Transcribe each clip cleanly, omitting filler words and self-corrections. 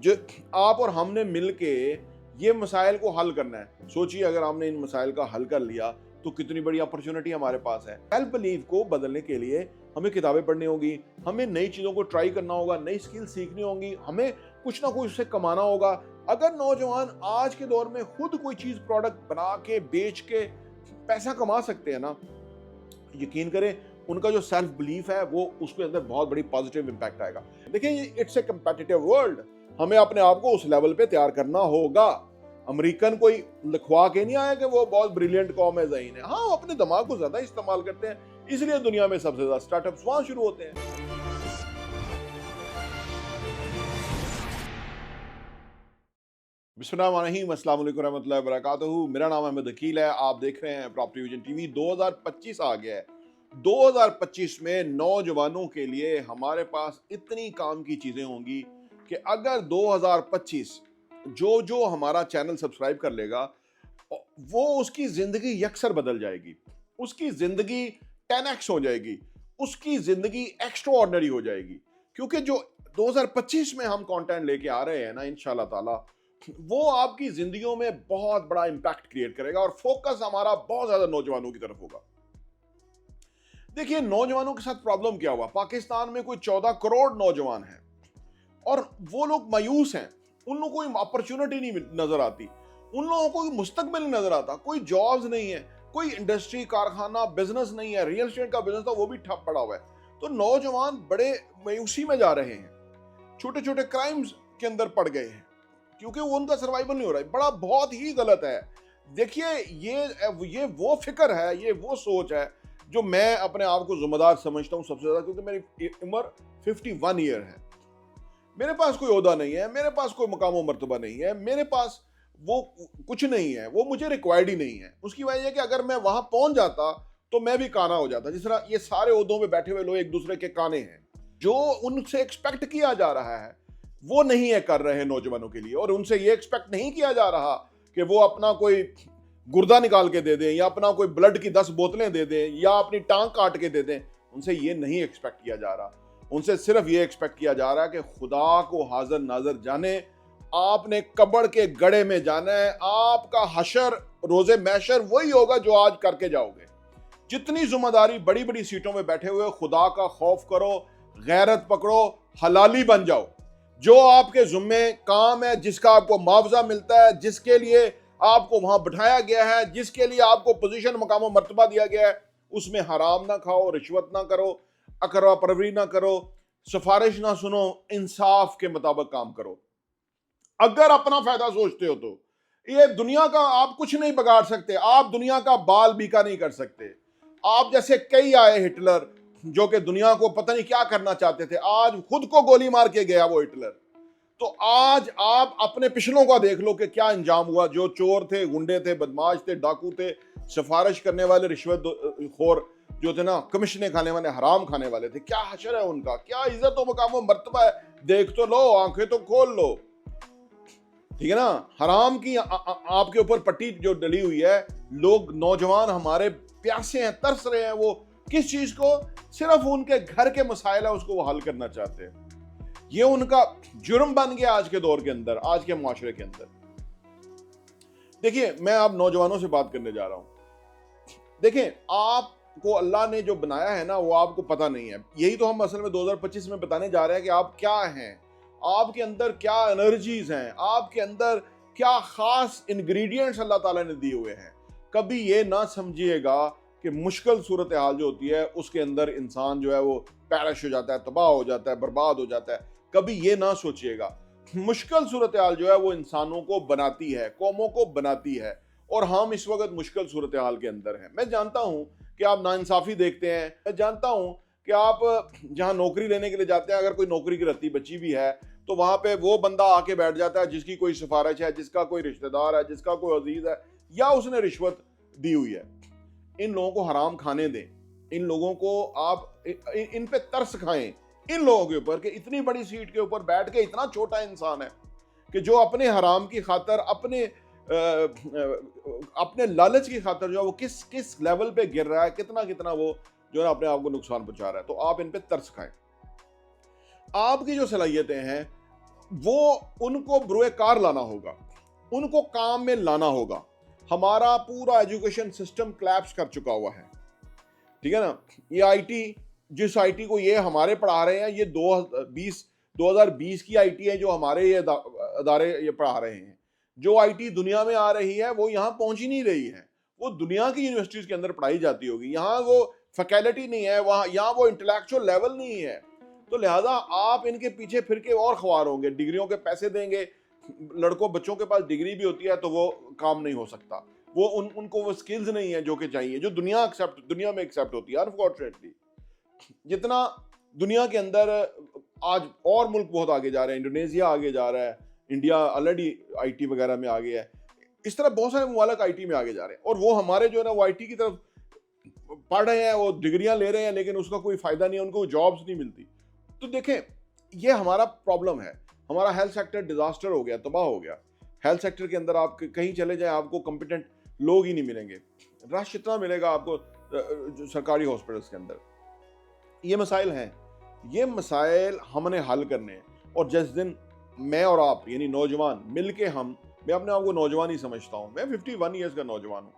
جو آپ اور ہم نے مل کے یہ مسائل کو حل کرنا ہے. سوچیے اگر ہم نے ان مسائل کا حل کر لیا تو کتنی بڑی اپرچونٹی ہمارے پاس ہے. سیلف بلیف کو بدلنے کے لیے ہمیں کتابیں پڑھنی ہوگی, ہمیں نئی چیزوں کو ٹرائی کرنا ہوگا, نئی سکل سیکھنی ہوں گی, ہمیں کچھ نہ کچھ اس سے کمانا ہوگا. اگر نوجوان آج کے دور میں خود کوئی چیز پروڈکٹ بنا کے بیچ کے پیسہ کما سکتے ہیں نا, یقین کریں ان کا جو سیلف بلیف ہے وہ اس کے اندر بہت بڑی پازیٹیو امپیکٹ آئے گا. دیکھیں اٹس اے کمپیٹیٹیو ورلڈ, ہمیں اپنے آپ کو اس لیول پہ تیار کرنا ہوگا. امریکن کوئی لکھوا کے نہیں آیا کہ وہ بہت بریلینٹ قوم ہے, ذہین ہے. ہاں وہ اپنے دماغ کو زیادہ استعمال کرتے ہیں, اس لیے دنیا میں سب سے زیادہ سٹارٹ اپس وہاں شروع ہوتے ہیں. بسم اللہ الرحمن الرحیم. السلام علیکم ورحمۃ اللہ وبرکاتہ. میرا نام احمد عقیل ہے, آپ دیکھ رہے ہیں پراپرٹی ویژن ٹی وی. 2025 آ گیا ہے. 2025 میں نوجوانوں کے لیے ہمارے پاس اتنی کام کی چیزیں ہوں گی کہ اگر 2025 جو ہمارا چینل سبسکرائب کر لے گا وہ اس کی زندگی یکسر بدل جائے گی, اس کی زندگی 10x ہو جائے گی, اس کی زندگی ایکسٹرا آرڈنری ہو جائے گی. کیونکہ جو 2025 میں ہم کانٹینٹ لے کے آ رہے ہیں نا انشاءاللہ تعالی, وہ آپ کی زندگیوں میں بہت بڑا امپیکٹ کریٹ کرے گا اور فوکس ہمارا بہت زیادہ نوجوانوں کی طرف ہوگا. دیکھیے نوجوانوں کے ساتھ پرابلم کیا ہوا. پاکستان میں کوئی 14 کروڑ نوجوان ہیں اور وہ لوگ مایوس ہیں, ان لوگوں کو کوئی اپرچونٹی نہیں نظر آتی, ان لوگوں کو کوئی مستقبل نہیں نظر آتا, کوئی جابز نہیں ہے, کوئی انڈسٹری کارخانہ بزنس نہیں ہے. ریئل اسٹیٹ کا بزنس تھا وہ بھی ٹھپ پڑا ہوا ہے. تو نوجوان بڑے مایوسی میں جا رہے ہیں, چھوٹے چھوٹے کرائمز کے اندر پڑ گئے ہیں کیونکہ وہ ان کا سروائیول نہیں ہو رہا ہے. بڑا بہت ہی غلط ہے. دیکھیے یہ وہ فکر ہے, یہ وہ سوچ ہے جو میں اپنے آپ کو ذمہ دار سمجھتا ہوں سب سے زیادہ, کیونکہ میری عمر 51 ایئر ہے. میرے پاس کوئی عہدہ نہیں ہے, میرے پاس کوئی مقام و مرتبہ نہیں ہے, میرے پاس وہ کچھ نہیں ہے, وہ مجھے ریکوائرڈ ہی نہیں ہے. اس کی وجہ یہ کہ اگر میں وہاں پہنچ جاتا تو میں بھی کانا ہو جاتا. جس طرح یہ سارے عہدوں پہ بیٹھے ہوئے لوگ ایک دوسرے کے کانے ہیں. جو ان سے ایکسپیکٹ کیا جا رہا ہے وہ نہیں ہے کر رہے نوجوانوں کے لیے, اور ان سے یہ ایکسپیکٹ نہیں کیا جا رہا کہ وہ اپنا کوئی گردہ نکال کے دے دیں یا اپنا کوئی بلڈ کی 10 بوتلیں دے دیں یا اپنی ٹانگ کاٹ کے دے دیں. ان سے یہ نہیں ایکسپیکٹ کیا جا رہا. ان سے صرف یہ ایکسپیکٹ کیا جا رہا ہے کہ خدا کو حاضر ناظر جانے, آپ نے قبر کے گڑھے میں جانا ہے, آپ کا حشر روز محشر وہی ہوگا جو آج کر کے جاؤ گے. جتنی ذمہ داری بڑی بڑی سیٹوں میں بیٹھے ہوئے, خدا کا خوف کرو, غیرت پکڑو, حلالی بن جاؤ. جو آپ کے ذمے کام ہے, جس کا آپ کو معاوضہ ملتا ہے, جس کے لیے آپ کو وہاں بٹھایا گیا ہے, جس کے لیے آپ کو پوزیشن مقام و مرتبہ دیا گیا ہے, اس میں حرام نہ کھاؤ, رشوت نہ کرو, اقربا پروری نہ کرو, سفارش نہ سنو, انصاف کے مطابق کام کرو. اگر اپنا فائدہ سوچتے ہو تو یہ دنیا کا آپ کچھ نہیں بگاڑ سکتے, آپ دنیا کا بال بیکا نہیں کر سکتے. آپ جیسے کئی آئے ہٹلر جو کہ دنیا کو پتہ نہیں کیا کرنا چاہتے تھے, آج خود کو گولی مار کے گیا وہ ہٹلر. تو آج آپ اپنے پچھلوں کا دیکھ لو کہ کیا انجام ہوا. جو چور تھے, گنڈے تھے, بدماش تھے, ڈاکو تھے, سفارش کرنے والے, رشوت خور جو تھے نا, کمیشنیں کھانے والے, حرام کھانے والے تھے, کیا حشر ہے ان کا, کیا عزت و مقام و مرتبہ ہے. دیکھ تو لو, آنکھیں تو کھول لو, ٹھیک ہے نا. حرام کی آپ کے اوپر پٹی جو ڈلی ہوئی ہے. لوگ نوجوان ہمارے پیاسے ہیں, ترس رہے ہیں. وہ کس چیز کو؟ صرف ان کے گھر کے مسائل ہے اس کو وہ حل کرنا چاہتے ہیں. یہ ان کا جرم بن گیا آج کے دور کے اندر, آج کے معاشرے کے اندر. دیکھیے میں آپ نوجوانوں سے بات کرنے جا رہا ہوں. دیکھیں آپ کو اللہ نے جو بنایا ہے نا وہ آپ کو پتہ نہیں ہے. یہی تو ہم اصل میں 2025 میں بتانے جا رہے ہیں کہ آپ کیا ہیں, آپ کے اندر کیا انرجیز ہیں, آپ کے اندر کیا خاص انگریڈینٹس اللہ تعالیٰ نے دیے ہوئے ہیں. کبھی یہ نہ سمجھیے گا کہ مشکل صورتحال جو ہوتی ہے اس کے اندر انسان جو ہے وہ پیرش ہو جاتا ہے, تباہ ہو جاتا ہے, برباد ہو جاتا ہے. کبھی یہ نہ سوچیے گا. مشکل صورتحال جو ہے وہ انسانوں کو بناتی ہے, قوموں کو بناتی ہے, اور ہم اس وقت مشکل صورتحال کے اندر ہیں. میں جانتا ہوں کہ آپ ناانصافی دیکھتے ہیں, میں جانتا ہوں کہ آپ جہاں نوکری لینے کے لیے جاتے ہیں, اگر کوئی نوکری کی رتی بچی بھی ہے تو وہاں پہ وہ بندہ آ کے بیٹھ جاتا ہے جس کی کوئی سفارش ہے, جس کا کوئی رشتہ دار ہے, جس کا کوئی عزیز ہے, یا اس نے رشوت دی ہوئی ہے. ان لوگوں کو حرام کھانے دیں, ان لوگوں کو آپ ان پہ ترس کھائیں, ان لوگوں کے اوپر کہ اتنی بڑی سیٹ کے اوپر بیٹھ کے اتنا چھوٹا انسان ہے کہ جو اپنے حرام کی خاطر, اپنے لالچ کی خاطر جو ہے وہ کس لیول پہ گر رہا ہے, کتنا وہ جو ہے اپنے آپ کو نقصان پہنچا رہا ہے. تو آپ ان پہ ترس کھائیں. آپ کی جو صلاحیتیں ہیں وہ ان کو بروئے کار لانا ہوگا, ان کو کام میں لانا ہوگا. ہمارا پورا ایجوکیشن سسٹم کلیپس کر چکا ہوا ہے, ٹھیک ہے نا. یہ آئی ٹی, جس آئی ٹی کو یہ ہمارے پڑھا رہے ہیں, یہ 2020 کی آئی ٹی ہے جو ہمارے یہ ادارے یہ پڑھا رہے ہیں. جو آئی ٹی دنیا میں آ رہی ہے وہ یہاں پہنچ ہی نہیں رہی ہے. وہ دنیا کی یونیورسٹیز کے اندر پڑھائی جاتی ہوگی, یہاں وہ فیکلٹی نہیں ہے, وہاں یہاں وہ انٹلیکچوئل لیول نہیں ہے. تو لہٰذا آپ ان کے پیچھے پھر کے اور خوار ہوں گے, ڈگریوں کے پیسے دیں گے. لڑکوں بچوں کے پاس ڈگری بھی ہوتی ہے تو وہ کام نہیں ہو سکتا, وہ ان کو وہ سکلز نہیں ہیں جو کہ چاہیے, جو دنیا میں ایکسیپٹ ہوتی ہے. انفارچونیٹلی جتنا دنیا کے اندر آج اور ملک بہت آگے جا رہے ہیں, انڈونیشیا آگے جا رہا ہے, انڈیا آلریڈی آئی ٹی وغیرہ میں آگے ہے, اس طرح بہت سارے ممالک آئی ٹی میں آگے جا رہے ہیں, اور وہ ہمارے جو ہے نا وہ آئی ٹی کی طرف پڑھ رہے ہیں, وہ ڈگریاں لے رہے ہیں, لیکن اس کا کوئی فائدہ نہیں ہے, ان کو جابس نہیں ملتی. تو دیکھیں یہ ہمارا پرابلم ہے. ہمارا ہیلتھ سیکٹر ڈیزاسٹر ہو گیا, تباہ ہو گیا. ہیلتھ سیکٹر کے اندر آپ کہیں چلے جائیں آپ کو کمپیٹنٹ لوگ ہی نہیں ملیں گے. رش اتنا ملے گا آپ کو سرکاری ہاسپٹلس کے اندر. یہ مسائل ہیں, یہ مسائل ہم نے حل کرنے ہیں. اور جس دن میں اور آپ یعنی نوجوان مل کے, میں اپنے آپ کو نوجوان ہی سمجھتا ہوں, میں 51 ایئرس کا نوجوان ہوں,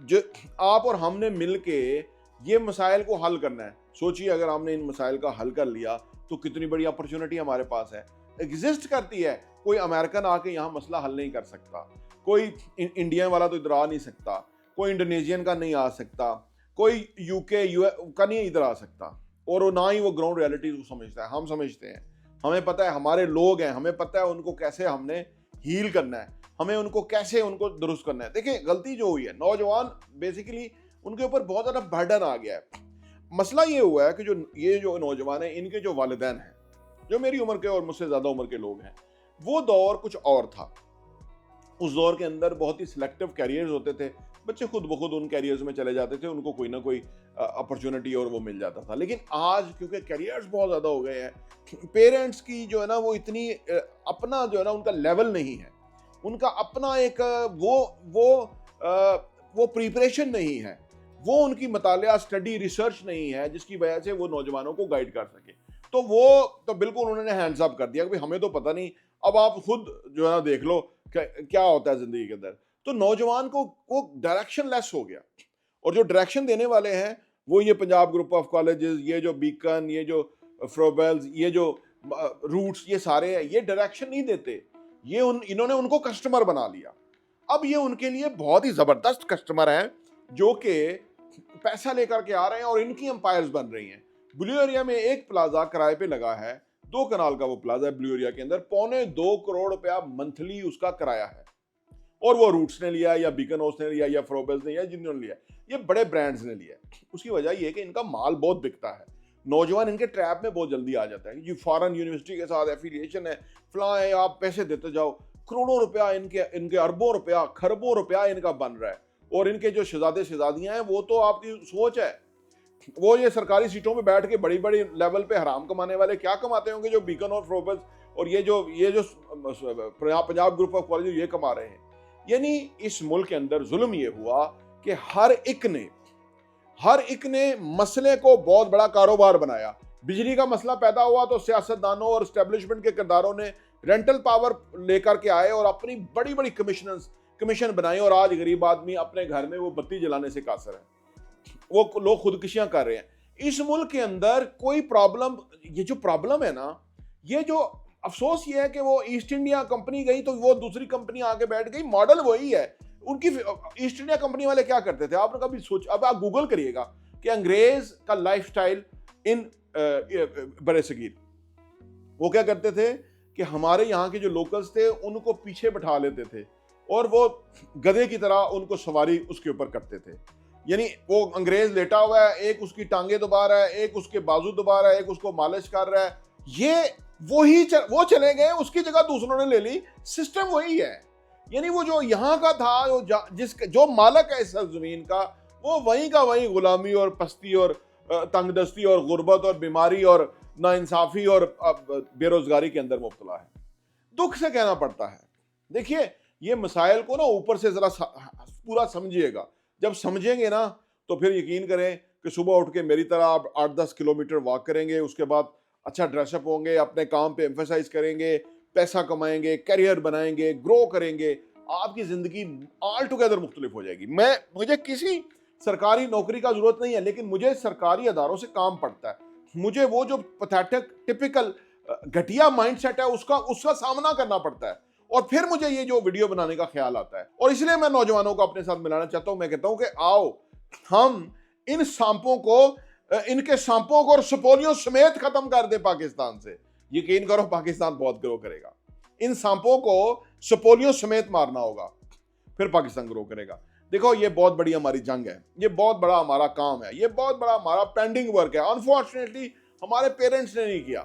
جو آپ اور ہم نے مل کے یہ مسائل کو حل کرنا ہے. سوچیے اگر ہم نے ان مسائل کا حل کر لیا تو کتنی بڑی اپرچونٹی ہمارے پاس ہے, ایگزسٹ کرتی ہے. کوئی امریکن آ کے یہاں مسئلہ حل نہیں کر سکتا, کوئی انڈین والا تو ادھر آ نہیں سکتا, کوئی انڈونیشین کا نہیں آ سکتا, کوئی یو کے کا نہیں ادھر آ سکتا, اور نہ ہی وہ گراؤنڈ ریالٹیز کو سمجھتا ہے. ہم سمجھتے ہیں, ہمیں پتہ ہے ہمارے لوگ ہیں, ہمیں پتہ ہے ان کو کیسے ہم نے ہیل کرنا ہے, ہمیں ان کو کیسے ان کو درست کرنا ہے. دیکھیں غلطی جو ہوئی ہے, نوجوان بیسیکلی ان کے اوپر بہت زیادہ برڈن آ گیا ہے. مسئلہ یہ ہوا ہے کہ یہ جو نوجوان ہیں, ان کے جو والدین ہیں, جو میری عمر کے اور مجھ سے زیادہ عمر کے لوگ ہیں, وہ دور کچھ اور تھا. اس دور کے اندر بہت ہی سلیکٹیو کیریئرز ہوتے تھے, بچے خود بخود ان کیریئرز میں چلے جاتے تھے, ان کو کوئی نہ کوئی اپرچونٹی اور وہ مل جاتا تھا. لیکن آج کیونکہ کیریئرز بہت زیادہ ہو گئے ہیں, پیرنٹس کی جو ہے نا وہ اتنی اپنا جو ہے نا ان کا لیول نہیں ہے, ان کا اپنا ایک وہ پریپریشن نہیں ہے, وہ ان کی مطالعہ اسٹڈی ریسرچ نہیں ہے جس کی وجہ سے وہ نوجوانوں کو گائیڈ کر سکے. تو وہ تو بالکل انہوں نے ہینڈز اپ کر دیا کہ ہمیں تو پتہ نہیں, اب آپ خود جو ہے نا دیکھ لو کیا ہوتا ہے زندگی کے اندر. تو نوجوان کو وہ ڈائریکشن لیس ہو گیا, اور جو ڈائریکشن دینے والے ہیں وہ یہ پنجاب گروپ آف کالجز, یہ جو بیکن, یہ جو فروبیلز, یہ جو روٹس, یہ سارے ہیں, یہ ڈائریکشن نہیں دیتے. یہ انہوں نے ان کو کسٹمر بنا لیا. اب یہ ان کے لیے بہت ہی زبردست کسٹمر ہیں جو کہ پیسہ لے کر کے آ رہے ہیں اور ان کی امپائرز بن رہی ہیں. بلیو ایریا میں ایک پلازا کرائے پہ لگا ہے, 2 کنال کا وہ پلازا ہے بلیو ایریا کے اندر, 2.25 کروڑ روپیہ منتھلی اس کا کرایہ ہے. اور وہ روٹس نے لیا, یا بیکن ہاؤس نے لیا, یا فروبیلز نے, یا جنہوں نے لیا, یہ بڑے برانڈز نے لیا. اس کی وجہ یہ ہے کہ ان کا مال بہت بکتا ہے. نوجوان ان کے ٹریپ میں بہت جلدی آ جاتا ہے. یہ فارن یونیورسٹی کے ساتھ ایفیلیشن ہے, فلاں ہے, آپ پیسے دیتے جاؤ. کروڑوں روپیہ ان کے اربوں روپیہ, کھربوں روپیہ ان کا بن رہا ہے. اور ان کے جو شہزادے شہزادیاں ہیں وہ تو آپ کی سوچ ہے, وہ یہ سرکاری سیٹوں میں بیٹھ کے بڑی بڑی لیول پہ حرام کمانے والے کیا کماتے ہوں گے جو بیکن اور فروبلز اور یہ جو پنجاب گروپ آف کالج یہ کما رہے ہیں. یعنی اس ملک کے اندر ظلم یہ ہوا کہ ہر ایک نے مسئلے کو بہت بڑا کاروبار بنایا. بجلی کا مسئلہ پیدا ہوا تو سیاستدانوں اور اسٹیبلشمنٹ کے کرداروں نے رینٹل پاور لے کر کے آئے اور اپنی بڑی بڑی کمیشن بنائی, اور آج غریب آدمی اپنے گھر میں وہ بتی جلانے سے قاصر ہے. وہ لوگ خودکشیاں کر رہے ہیں. اس ملک کے اندر کوئی پرابلم, یہ جو پرابلم ہے نا, یہ جو افسوس یہ ہے کہ وہ ایسٹ انڈیا کمپنی گئی تو وہ دوسری کمپنی آگے بیٹھ گئی. ماڈل وہی ہے ان کی. ایسٹ انڈیا کمپنی والے کیا کرتے تھے, آپ نے کبھی سوچ, اب آپ گوگل کریے گا کہ انگریز کا لائف سٹائل ان برے صغیر, وہ کیا کرتے تھے کہ ہمارے یہاں کے جو لوکلز تھے ان کو پیچھے بٹھا لیتے تھے اور وہ گدھے کی طرح ان کو سواری اس کے اوپر کرتے تھے. یعنی وہ انگریز لیٹا ہوا ہے, ایک اس کی ٹانگیں دبا رہا ہے, ایک اس کے بازو دبا رہا ہے, ایک اس کو مالش کر رہا ہے. یہ وہ چلے گئے, اس کی جگہ دوسروں نے لے لی. سسٹم وہی ہے. یعنی وہ جو یہاں کا تھا, جو مالک ہے اس زمین کا, وہ وہیں کا وہیں غلامی اور پستی اور تنگ دستی اور غربت اور بیماری اور ناانصافی اور بے روزگاری کے اندر مبتلا ہے. دکھ سے کہنا پڑتا ہے. دیکھیے یہ مسائل کو نا اوپر سے ذرا پورا سمجھیے گا. جب سمجھیں گے نا تو پھر یقین کریں کہ صبح اٹھ کے میری طرح آپ 8-10 کلومیٹر واک کریں گے, اس کے بعد اچھا ڈریس اپ ہوں گے, اپنے کام پہ ایمفیسائز کریں گے, پیسہ کمائیں گے, کیریئر بنائیں گے, گرو کریں گے, آپ کی زندگی آل ٹوگیدر مختلف ہو جائے گی. مجھے کسی سرکاری نوکری کا ضرورت نہیں ہے, لیکن مجھے سرکاری اداروں سے کام پڑتا ہے. مجھے وہ جو پتھیٹک ٹپیکل گھٹیا مائنڈ سیٹ ہے اس کا سامنا کرنا پڑتا ہے, اور پھر مجھے یہ جو ویڈیو بنانے کا خیال آتا ہے. اور اس لیے میں نوجوانوں کو اپنے ساتھ ملانا چاہتا ہوں. میں کہتا ہوں کہ آؤ ہم ان سانپوں کو اور سپولیوں سمیت ختم کر دیں پاکستان سے. یقین کرو پاکستان بہت گرو کرے گا. ان سانپوں کو سپولیوں سمیت مارنا ہوگا, پھر پاکستان گرو کرے گا. دیکھو یہ بہت بڑی ہماری جنگ ہے, یہ بہت بڑا ہمارا کام ہے, یہ بہت بڑا ہمارا پینڈنگ ورک ہے. انفارچونیٹلی ہمارے پیرنٹس نے نہیں کیا.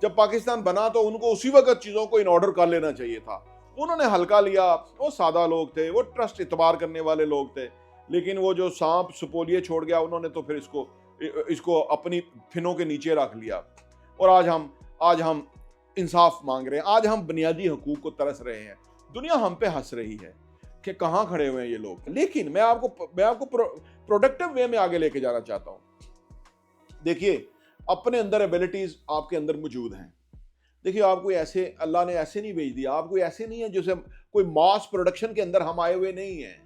جب پاکستان بنا تو ان کو اسی وقت چیزوں کو ان آرڈر کر لینا چاہیے تھا. انہوں نے ہلکا لیا. وہ سادہ لوگ تھے, وہ ٹرسٹ اعتبار کرنے والے لوگ تھے, لیکن وہ جو سانپ سپولیے چھوڑ گیا انہوں نے تو پھر اس کو اپنی پھنوں کے نیچے رکھ لیا. اور آج ہم انصاف مانگ رہے ہیں, آج ہم بنیادی حقوق کو ترس رہے ہیں. دنیا ہم پہ ہنس رہی ہے کہ کہاں کھڑے ہوئے ہیں یہ لوگ. لیکن میں آپ کو پروڈکٹیو وے میں آگے لے کے جانا چاہتا ہوں. دیکھیے اپنے اندر ایبلٹیز آپ کے اندر موجود ہیں. دیکھیے آپ کوئی ایسے, اللہ نے ایسے نہیں بھیج دیا, آپ کوئی ایسے نہیں ہے جسے کوئی ماس پروڈکشن کے اندر ہم آئے ہوئے نہیں ہیں.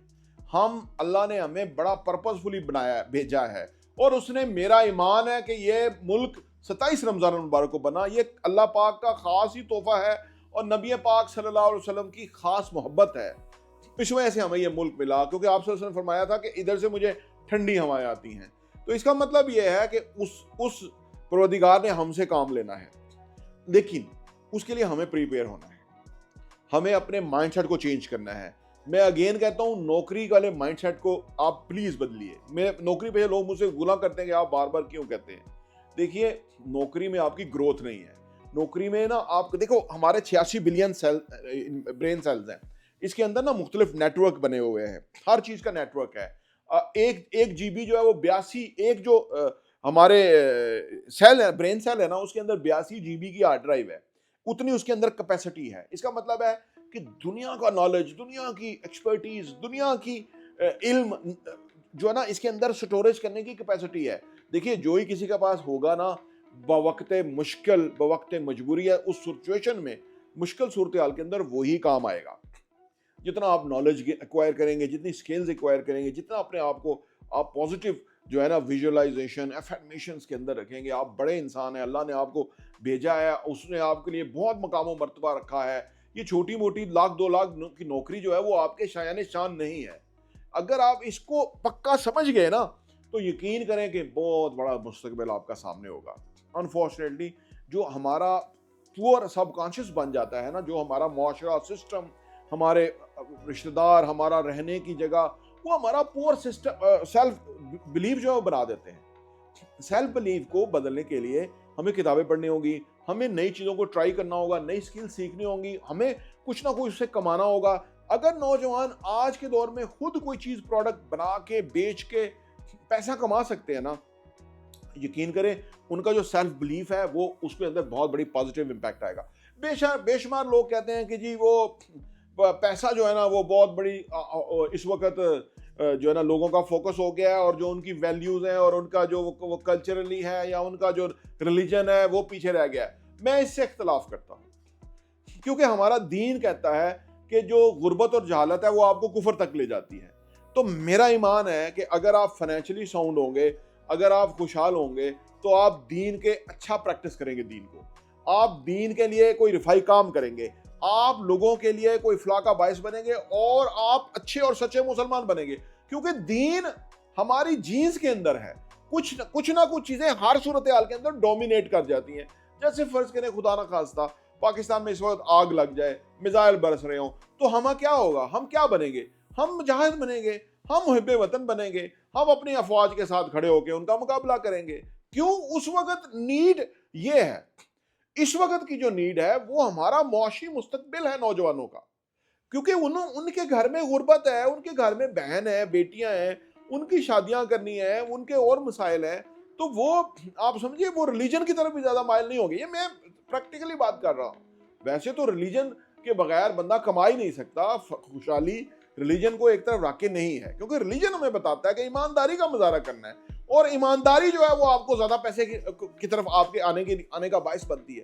اللہ نے ہمیں بڑا پرپزفلی بھیجا ہے, اور اس نے, میرا ایمان ہے کہ یہ ملک 27 رمضان المبارک کو بنا, یہ اللہ پاک کا خاص ہی تحفہ ہے اور نبی پاک صلی اللہ علیہ وسلم کی خاص محبت ہے. اس وجہ سے ہمیں یہ ملک ملا, کیونکہ آپ صلی اللہ علیہ وسلم نے فرمایا تھا کہ ادھر سے مجھے ٹھنڈی ہوائیں آتی ہیں. تو اس کا مطلب یہ ہے کہ اس پروردگار نے ہم سے کام لینا ہے, لیکن اس کے لیے ہمیں پریپیئر ہونا ہے, ہمیں اپنے مائنڈ سیٹ کو چینج کرنا ہے. میں اگین کہتا ہوں نوکری والے مائنڈ سیٹ کو آپ پلیز بدلیے. میں نوکری پہ لوگ مجھ سے گناہ کرتے ہیں کہ آپ بار بار کیوں کہتے ہیں. دیکھیے نوکری میں آپ کی گروتھ نہیں ہے. نوکری میں نا آپ دیکھو ہمارے 86 بلین برین سیلز ہیں, اس کے اندر نا مختلف نیٹ ورک بنے ہوئے ہیں, ہر چیز کا نیٹ ورک ہے. ایک جی بی جو ہے وہ 82, ایک جو ہمارے سیل ہے, برین سیل ہے نا, اس کے اندر 82 جی بی کی ہارڈ ڈرائیو ہے, اتنی اس کے اندر کیپیسٹی ہے. اس کا مطلب ہے کہ دنیا کا نالج, دنیا کی ایکسپرٹیز, دنیا کی علم جو ہے نا اس کے اندر سٹوریج کرنے کی کیپیسٹی ہے. دیکھیے جو ہی کسی کے پاس ہوگا نا بوقت مشکل, بوقت مجبوری ہے, اس سچویشن میں مشکل صورتحال کے اندر وہی کام آئے گا. جتنا آپ نالج ایکوائر کریں گے, جتنی سکلز ایکوائر کریں گے, جتنا اپنے آپ کو آپ پازیٹیو جو ہے نا ویژولائزیشن, افرمیشنز کے اندر رکھیں گے, آپ بڑے انسان ہیں, اللہ نے آپ کو بھیجا ہے, اس نے آپ کے لیے بہت مقام و مرتبہ رکھا ہے. یہ چھوٹی موٹی 1,00,000 2,00,000 کی نوکری جو ہے وہ آپ کے شایان شان نہیں ہے. اگر آپ اس کو پکا سمجھ گئے نا تو یقین کریں کہ بہت بڑا مستقبل آپ کا سامنے ہوگا. انفارچونیٹلی جو ہمارا پور سب کانشیس بن جاتا ہے نا, جو ہمارا معاشرہ سسٹم, ہمارے رشتہ دار, ہمارا رہنے کی جگہ, وہ ہمارا پور سسٹم سیلف بلیف جو ہے وہ بنا دیتے ہیں. سیلف بلیف کو بدلنے کے لیے ہمیں کتابیں پڑھنی ہوگی, ہمیں نئی چیزوں کو ٹرائی کرنا ہوگا, نئی سکل سیکھنی ہوں گی, ہمیں کچھ نہ کچھ اس سے کمانا ہوگا. اگر نوجوان آج کے دور میں خود کوئی چیز پروڈکٹ بنا کے بیچ کے پیسہ کما سکتے ہیں نا, یقین کریں ان کا جو سیلف بلیف ہے وہ اس کے اندر بہت بڑی پازیٹیو امپیکٹ آئے گا. بے شمار لوگ کہتے ہیں کہ جی وہ پیسہ جو ہے نا وہ بہت بڑی اس وقت جو ہے نا لوگوں کا فوکس ہو گیا ہے, اور جو ان کی ویلیوز ہیں اور ان کا جو وہ کلچرلی ہے یا ان کا جو ریلیجن ہے وہ پیچھے رہ گیا ہے. میں اس سے اختلاف کرتا ہوں, کیونکہ ہمارا دین کہتا ہے کہ جو غربت اور جہالت ہے وہ آپ کو کفر تک لے جاتی ہے. تو میرا ایمان ہے کہ اگر آپ فائنینشلی ساؤنڈ ہوں گے, اگر آپ خوشحال ہوں گے, تو آپ دین کے اچھا پریکٹس کریں گے, دین کو آپ دین کے لیے کوئی رفائی کام کریں گے, آپ لوگوں کے لیے کوئی فلاح کا باعث بنیں گے, اور آپ اچھے اور سچے مسلمان بنیں گے. کیونکہ دین ہماری جینز کے اندر ہے. کچھ نہ کچھ چیزیں ہر صورتحال کے اندر ڈومینیٹ کر جاتی ہیں. جیسے فرض کریں خدا نہ خواستہ پاکستان میں اس وقت آگ لگ جائے, میزائل برس رہے ہوں, تو ہمیں کیا ہوگا, ہم کیا بنیں گے, ہم مجاہد بنیں گے, ہم محب وطن بنیں گے, ہم اپنی افواج کے ساتھ کھڑے ہو کے ان کا مقابلہ کریں گے. کیوں؟ اس وقت نیڈ یہ ہے, اس وقت کی جو نیڈ ہے وہ ہمارا معاشی مستقبل ہے نوجوانوں کا. کیونکہ ان کے گھر میں غربت ہے, ان کے گھر میں بہن ہے, بیٹیاں ہیں, ان کی شادیاں کرنی ہیں, ان کے اور مسائل ہیں. تو وہ آپ سمجھیے وہ ریلیجن کی طرف بھی زیادہ مائل نہیں ہوگی. یہ میں پریکٹیکلی بات کر رہا ہوں. ویسے تو ریلیجن کے بغیر بندہ کما ہی نہیں سکتا. خوشحالی ریلیجن کو ایک طرف رکھ کے نہیں ہے, کیونکہ ریلیجن ہمیں بتاتا ہے کہ ایمانداری کا مظاہرہ کرنا ہے, اور ایمانداری جو ہے وہ آپ کو زیادہ پیسے کی طرف آپ کے آنے کا باعث بنتی ہے.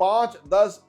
5, 10,